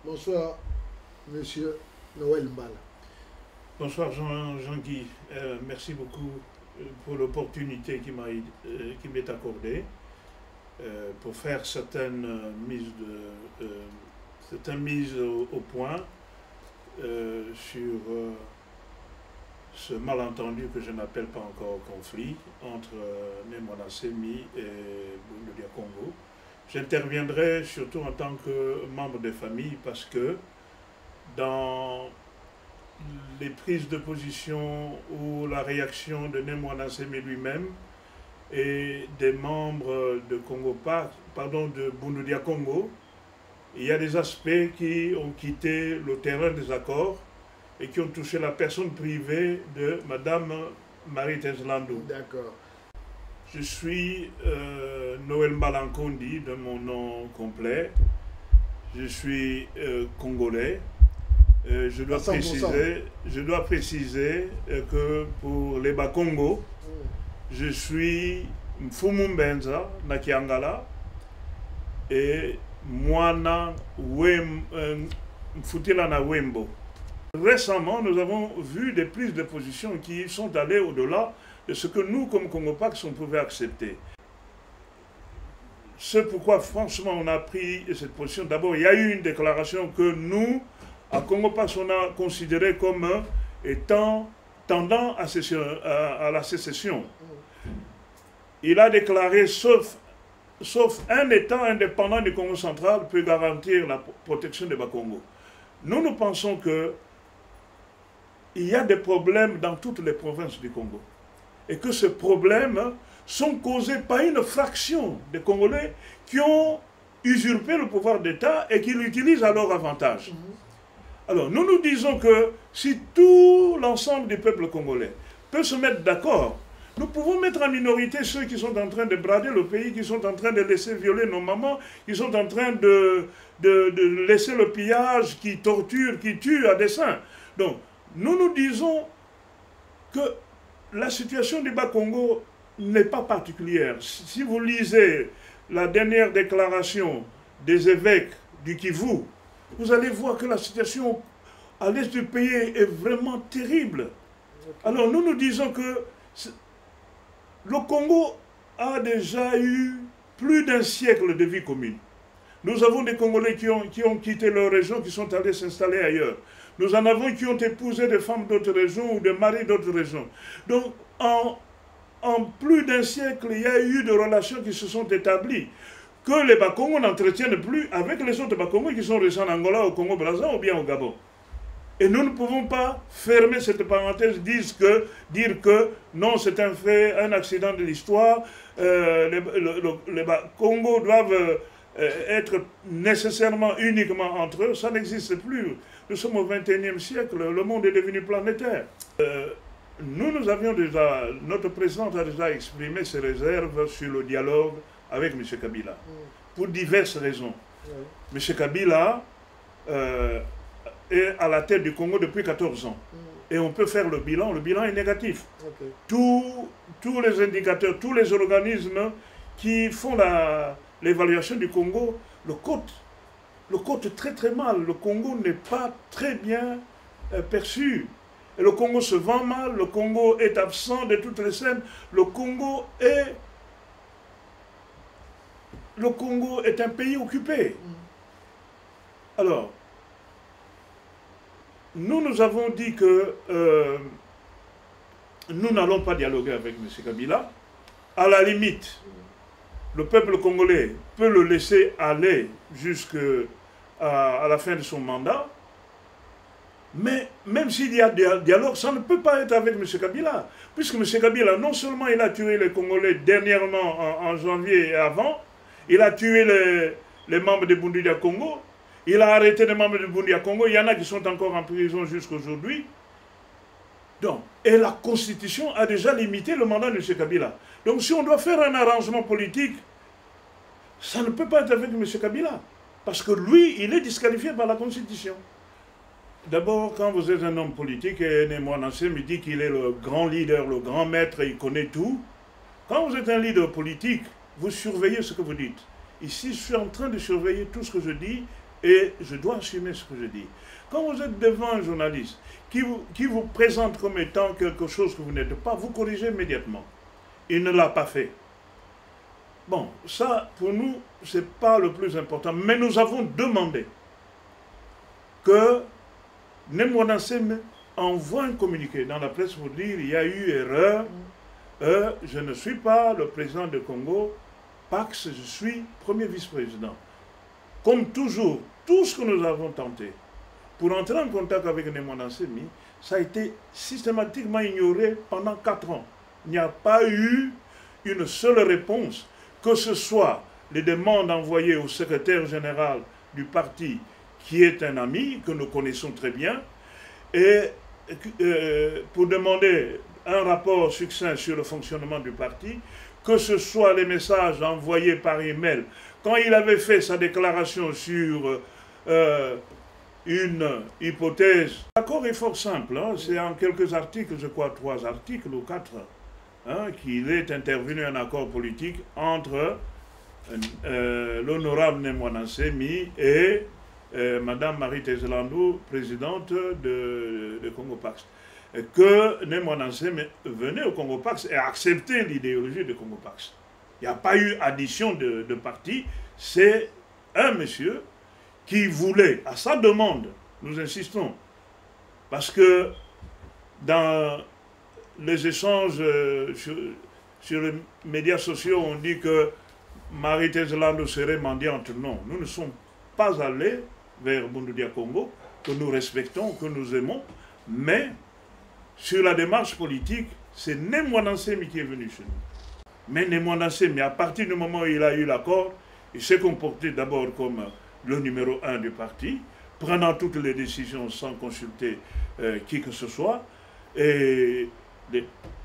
Bonsoir, Monsieur Noël Mbala. Bonsoir Jean-Guy. Merci beaucoup pour l'opportunité qui m'est accordée pour faire certaines mises au point sur ce malentendu que je n'appelle pas encore conflit entre Némona Semi et Bounoudia Congo. J'interviendrai surtout en tant que membre des familles parce que dans les prises de position ou la réaction de Némona Semi lui-même et des membres de de Bounoudia Congo, il y a des aspects qui ont quitté le terrain des accords et qui ont touché la personne privée de Madame Marie-Thérèse Landou. D'accord. Je suis Noël Mbalankondi de mon nom complet. Je suis congolais. Je dois préciser que pour les Bakongo, je suis Mfumumbenza Nakiangala et Mwana Mfutila na Wembo. Récemment, nous avons vu des prises de position qui sont allées au-delà de ce que nous, comme Congo-Pax, on pouvait accepter. C'est pourquoi, franchement, on a pris cette position. D'abord, il y a eu une déclaration que nous, à Congo-Pax, on a considéré comme étant tendant à la sécession. Il a déclaré, sauf un État indépendant du Congo central peut garantir la protection des Bakongo. Nous pensons que il y a des problèmes dans toutes les provinces du Congo. Et que ces problèmes sont causés par une fraction des Congolais qui ont usurpé le pouvoir d'État et qui l'utilisent à leur avantage. Alors, nous disons que si tout l'ensemble du peuple congolais peut se mettre d'accord, nous pouvons mettre en minorité ceux qui sont en train de brader le pays, qui sont en train de laisser violer nos mamans, qui sont en train de laisser le pillage, qui torture, qui tue à dessein. Donc, nous disons que la situation du Bas-Congo n'est pas particulière. Si vous lisez la dernière déclaration des évêques du Kivu, vous allez voir que la situation à l'est du pays est vraiment terrible. Alors nous disons que le Congo a déjà eu plus d'un siècle de vie commune. Nous avons des Congolais qui ont quitté leur région, qui sont allés s'installer ailleurs. Nous en avons qui ont épousé des femmes d'autres régions ou des maris d'autres régions. Donc, en plus d'un siècle, il y a eu des relations qui se sont établies que les Bakongo n'entretiennent plus avec les autres Bakongo qui sont restés en Angola, au Congo-Brazza ou bien au Gabon. Et nous ne pouvons pas fermer cette parenthèse, dire que non, c'est un fait, un accident de l'histoire, les Bakongo doivent être nécessairement uniquement entre eux, ça n'existe plus. Nous sommes au XXIe siècle, le monde est devenu planétaire. Nous avions déjà, notre présidente a déjà exprimé ses réserves sur le dialogue avec M. Kabila, pour diverses raisons. M. Kabila est à la tête du Congo depuis 14 ans. Et on peut faire le bilan est négatif. Tous les indicateurs, tous les organismes qui font l'évaluation du Congo le cote très très mal. Le Congo n'est pas très bien perçu. Et le Congo se vend mal, le Congo est absent de toutes les scènes. Le Congo est un pays occupé. Alors, nous avons dit que nous n'allons pas dialoguer avec M. Kabila. À la limite, le peuple congolais peut le laisser aller jusqu'à la fin de son mandat. Mais même s'il y a dialogue, ça ne peut pas être avec M. Kabila. Puisque M. Kabila, non seulement il a tué les Congolais dernièrement en janvier et avant, il a tué les membres de Bounoudia Congo, il a arrêté les membres de Bounoudia Congo, il y en a qui sont encore en prison jusqu'à aujourd'hui. Et la Constitution a déjà limité le mandat de M. Kabila. Donc si on doit faire un arrangement politique, ça ne peut pas être avec M. Kabila. Parce que lui, il est disqualifié par la Constitution. D'abord, quand vous êtes un homme politique, et Némona Semi me dit qu'il est le grand leader, le grand maître, il connaît tout. Quand vous êtes un leader politique, vous surveillez ce que vous dites. Ici, je suis en train de surveiller tout ce que je dis Et je dois assumer ce que je dis. Quand vous êtes devant un journaliste qui vous présente comme étant quelque chose que vous n'êtes pas, vous corrigez immédiatement. Il ne l'a pas fait. Bon, ça, pour nous, ce n'est pas le plus important. Mais nous avons demandé que Némouana Nseme envoie un communiqué dans la presse pour dire il y a eu erreur, je ne suis pas le président de Congo, Pax, je suis premier vice-président. Comme toujours, tout ce que nous avons tenté pour entrer en contact avec Némouana Nseme, ça a été systématiquement ignoré pendant 4 ans. Il n'y a pas eu une seule réponse, que ce soit les demandes envoyées au secrétaire général du parti, qui est un ami que nous connaissons très bien, et pour demander un rapport succinct sur le fonctionnement du parti, que ce soit les messages envoyés par email. Quand il avait fait sa déclaration sur une hypothèse, l'accord est fort simple, hein, c'est en quelques articles, je crois 3 articles ou 4, hein, qu'il est intervenu un accord politique entre l'honorable Némouana Nseme et Madame Marie-Thérèse Landau, présidente de Congo Pax. Que Némouana Nseme venait au Congo Pax et acceptait l'idéologie de Congo Pax. Il n'y a pas eu addition de parti, c'est un monsieur qui voulait, à sa demande, nous insistons, parce que dans les échanges sur les médias sociaux, on dit que Marie-Thérèse Landau serait mendiante. Non, nous ne sommes pas allés vers Bundu Congo, que nous respectons, que nous aimons, mais sur la démarche politique, c'est Némouana Nseme qui est venu chez nous. Mais Némouana Nseme, à partir du moment où il a eu l'accord, il s'est comporté d'abord comme le numéro 1 du parti, prenant toutes les décisions sans consulter qui que ce soit. Et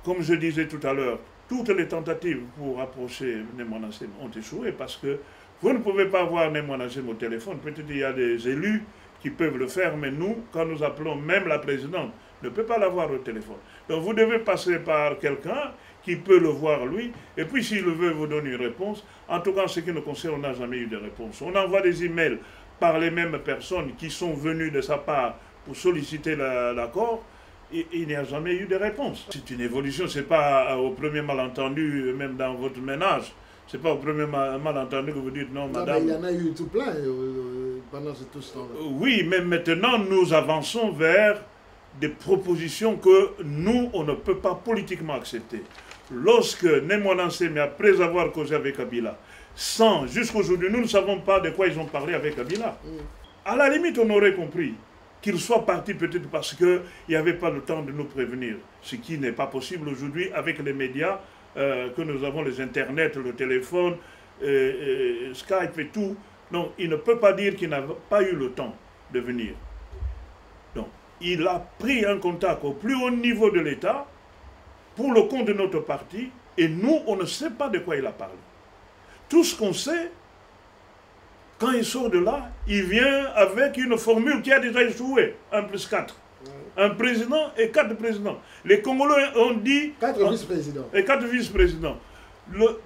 comme je disais tout à l'heure, toutes les tentatives pour approcher Némouana Nseme ont échoué parce que vous ne pouvez pas voir Némouana Nseme au téléphone. Peut-être qu'il y a des élus qui peuvent le faire, mais nous, quand nous appelons même la présidente, ne peut pas l'avoir au téléphone. Donc vous devez passer par quelqu'un qui peut le voir lui, et puis s'il veut vous donner une réponse. En tout cas, en ce qui nous concerne, on n'a jamais eu de réponse. On envoie des emails par les mêmes personnes qui sont venues de sa part pour solliciter l'accord, et il n'y a jamais eu de réponse. C'est une évolution, ce n'est pas au premier malentendu, même dans votre ménage. Ce n'est pas au premier malentendu que vous dites non, madame. Mais il y en a eu tout plein pendant tout ce temps-là. Oui, mais maintenant, nous avançons vers des propositions que nous, on ne peut pas politiquement accepter. Lorsque Némouana Nseme, après avoir causé avec Kabila, sans, jusqu'aujourd'hui, nous ne savons pas de quoi ils ont parlé avec Kabila. À la limite, on aurait compris qu'il soit parti peut-être parce qu'il n'y avait pas le temps de nous prévenir, ce qui n'est pas possible aujourd'hui avec les médias que nous avons, les internets, le téléphone, Skype et tout. Donc, il ne peut pas dire qu'il n'a pas eu le temps de venir. Donc, il a pris un contact au plus haut niveau de l'État pour le compte de notre parti, et nous, on ne sait pas de quoi il a parlé. Tout ce qu'on sait, quand il sort de là, il vient avec une formule qui a déjà échoué, 1+4. Un président et 4 présidents. Les Congolais ont dit... 4 vice-présidents. Et 4 vice-présidents.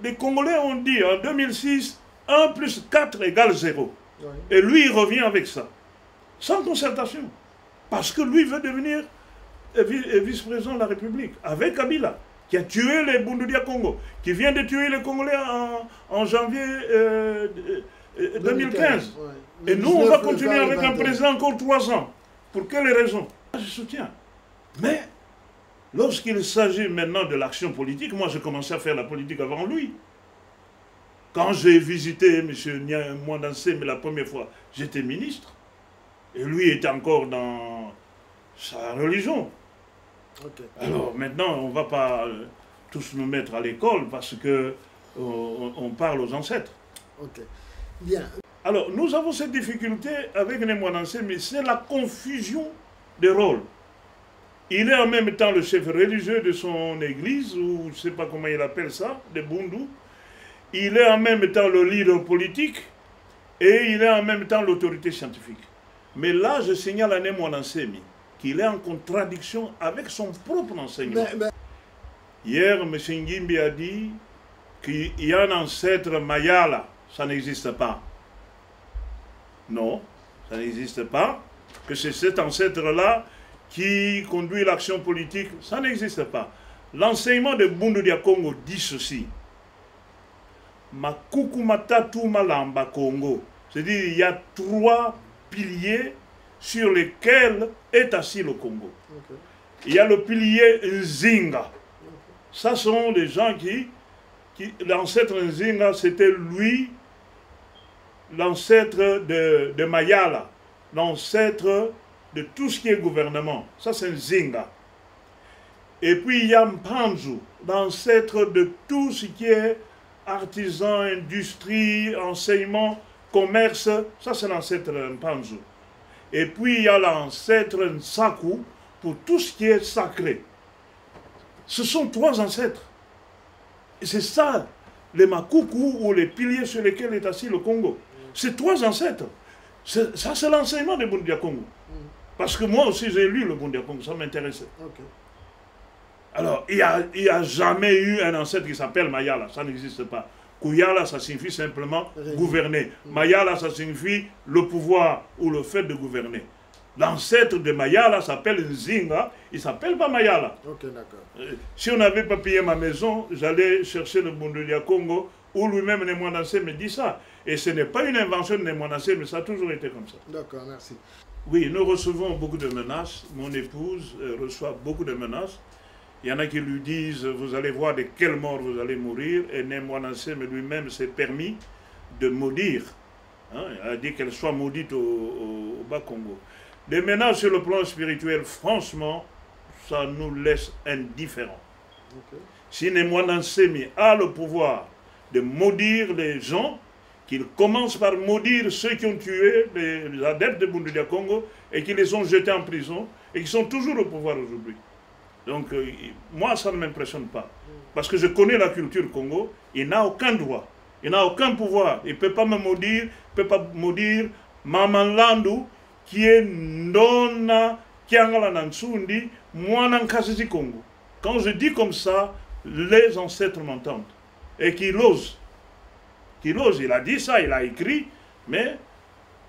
Les Congolais ont dit en 2006, 1+4 égale 0. Oui. Et lui, il revient avec ça. Sans concertation. Parce que lui veut devenir vice-président de la République. Avec Kabila, qui a tué les Bundu Congo, qui vient de tuer les Congolais en janvier 2015. Ouais. Et nous, on va continuer avec un président encore 3 ans. Pour quelles raisons? Je soutiens. Mais, lorsqu'il s'agit maintenant de l'action politique, moi j'ai commencé à faire la politique avant lui. Quand j'ai visité M. Némouana Nseme la première fois, j'étais ministre. Et lui était encore dans sa religion. Okay. Alors maintenant, on ne va pas tous nous mettre à l'école parce qu'on parle aux ancêtres. Ok. Bien. Alors, nous avons cette difficulté avec Némouana Nseme, mais c'est la confusion des rôles. Il est en même temps le chef religieux de son église, ou je ne sais pas comment il appelle ça, de Bundu. Il est en même temps le leader politique et il est en même temps l'autorité scientifique. Mais là, je signale à Némouana Nseme qu'il est en contradiction avec son propre enseignement. Hier, M. Ngimbi a dit qu'il y a un ancêtre Mayala. Ça n'existe pas. Non, ça n'existe pas. Que c'est cet ancêtre-là qui conduit l'action politique, ça n'existe pas. L'enseignement de Bundu Dia Congo dit ceci. Makuku Matatu Malamba Congo. C'est-à-dire il y a 3 piliers sur lesquels est assis le Congo. Okay. Il y a le pilier Nzinga. Okay. Ça sont des gens qui l'ancêtre Nzinga, c'était lui, l'ancêtre de Mayala, l'ancêtre de tout ce qui est gouvernement. Ça c'est Nzinga. Et puis il y a Mpanzu, l'ancêtre de tout ce qui est artisan, industrie, enseignement, commerce. Ça c'est l'ancêtre Mpanzu. Et puis il y a l'ancêtre Nsaku pour tout ce qui est sacré. Ce sont 3 ancêtres. Et c'est ça, les Makuku ou les piliers sur lesquels est assis le Congo. C'est 3 ancêtres. Ça c'est l'enseignement de Bundu Dia Congo. Parce que moi aussi j'ai lu le Bundu Dia Congo, ça m'intéressait. Okay. Alors, il n'y a jamais eu un ancêtre qui s'appelle Mayala, ça n'existe pas. Kuyala, ça signifie simplement gouverner. Mayala, ça signifie le pouvoir ou le fait de gouverner. L'ancêtre de Mayala s'appelle Nzinga, il ne s'appelle pas Mayala. Ok, d'accord. Si on n'avait pas payé ma maison, j'allais chercher le Bundu Dia Congo, où lui-même Nemwanansé me dit ça. Et ce n'est pas une invention de Nemwanansé, mais ça a toujours été comme ça. D'accord, merci. Oui, nous recevons beaucoup de menaces. Mon épouse reçoit beaucoup de menaces. Il y en a qui lui disent, vous allez voir de quelle mort vous allez mourir. Et Nemwanansé lui-même s'est permis de maudire. Hein, il a dit qu'elle soit maudite au Bas-Congo. Des menaces sur le plan spirituel, franchement, ça nous laisse indifférents. Okay. Si Nemwanansé a le pouvoir de maudire les gens, qu'il commence par maudire ceux qui ont tué les adeptes de Bundu Dia Congo et qui les ont jetés en prison et qui sont toujours au pouvoir aujourd'hui. Donc, moi, ça ne m'impressionne pas. Parce que je connais la culture Congo, il n'a aucun droit, il n'a aucun pouvoir. Il ne peut pas me maudire, il ne peut pas maudire Maman Landu, qui est Ndona Kiangala Nansundi, Mwana Nkasisi Congo. Quand je dis comme ça, les ancêtres m'entendent. Et qu'il ose. Il a dit ça, il a écrit, mais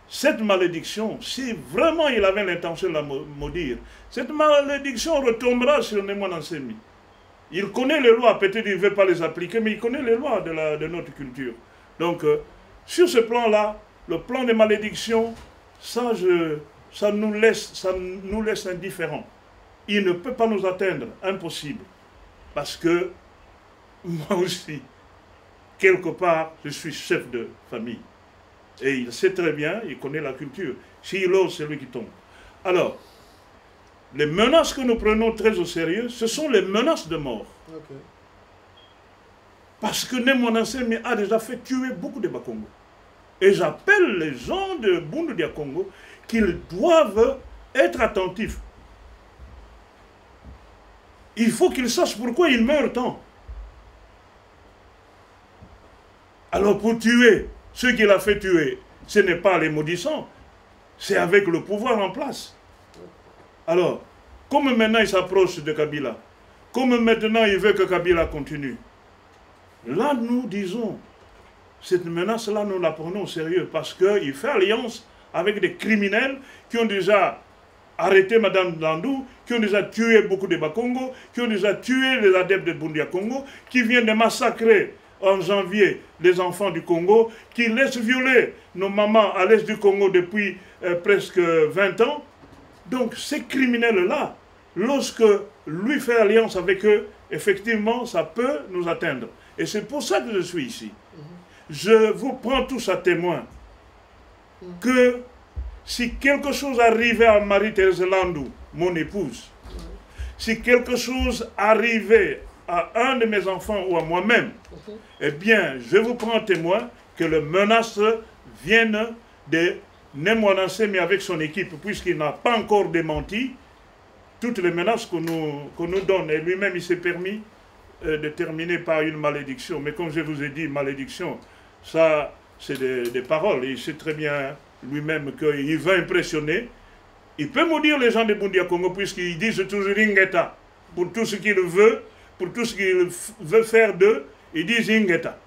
cette malédiction, si vraiment il avait l'intention de la maudire, cette malédiction retombera sur Nemwanansé. Il connaît les lois, peut-être il ne veut pas les appliquer, mais il connaît les lois de notre culture. Donc, sur ce plan-là, le plan des malédictions, ça nous laisse indifférents. Il ne peut pas nous atteindre, impossible. Parce que, moi aussi, quelque part, je suis chef de famille. Et il sait très bien, il connaît la culture. S'il ose, c'est lui qui tombe. Alors, les menaces que nous prenons très au sérieux, ce sont les menaces de mort. Okay. Parce que Nemwanansé a déjà fait tuer beaucoup de Bakongo. Et j'appelle les gens de Bundu Dia Congo qu'ils doivent être attentifs. Il faut qu'ils sachent pourquoi ils meurent tant. Alors pour tuer ceux qu'il a fait tuer, ce n'est pas les maudissants, c'est avec le pouvoir en place. Alors, comme maintenant il s'approche de Kabila, comme maintenant il veut que Kabila continue, là nous disons, cette menace-là nous la prenons au sérieux parce qu'il fait alliance avec des criminels qui ont déjà arrêté Mme Landou, qui ont déjà tué beaucoup de Bakongo, qui ont déjà tué les adeptes de Bundu Dia Congo, qui viennent de massacrer en janvier les enfants du Congo, qui laissent violer nos mamans à l'est du Congo depuis presque 20 ans. Donc ces criminels-là, lorsque lui fait alliance avec eux, effectivement, ça peut nous atteindre. Et c'est pour ça que je suis ici. Je vous prends tous à témoin que si quelque chose arrivait à Marie-Thérèse Landou, mon épouse, si quelque chose arrivait à un de mes enfants ou à moi-même, eh bien, je vous prends à témoin que les menaces viennent de Nemwanansé, mais avec son équipe, puisqu'il n'a pas encore démenti toutes les menaces qu'on nous donne. Et lui-même, il s'est permis de terminer par une malédiction. Mais comme je vous ai dit, malédiction, ça, c'est des paroles. Il sait très bien lui-même qu'il veut impressionner. Il peut maudire les gens de Bundu Dia Congo, puisqu'ils disent toujours Ingeta. Pour tout ce qu'il veut, pour tout ce qu'il veut faire d'eux, ils disent Ingeta.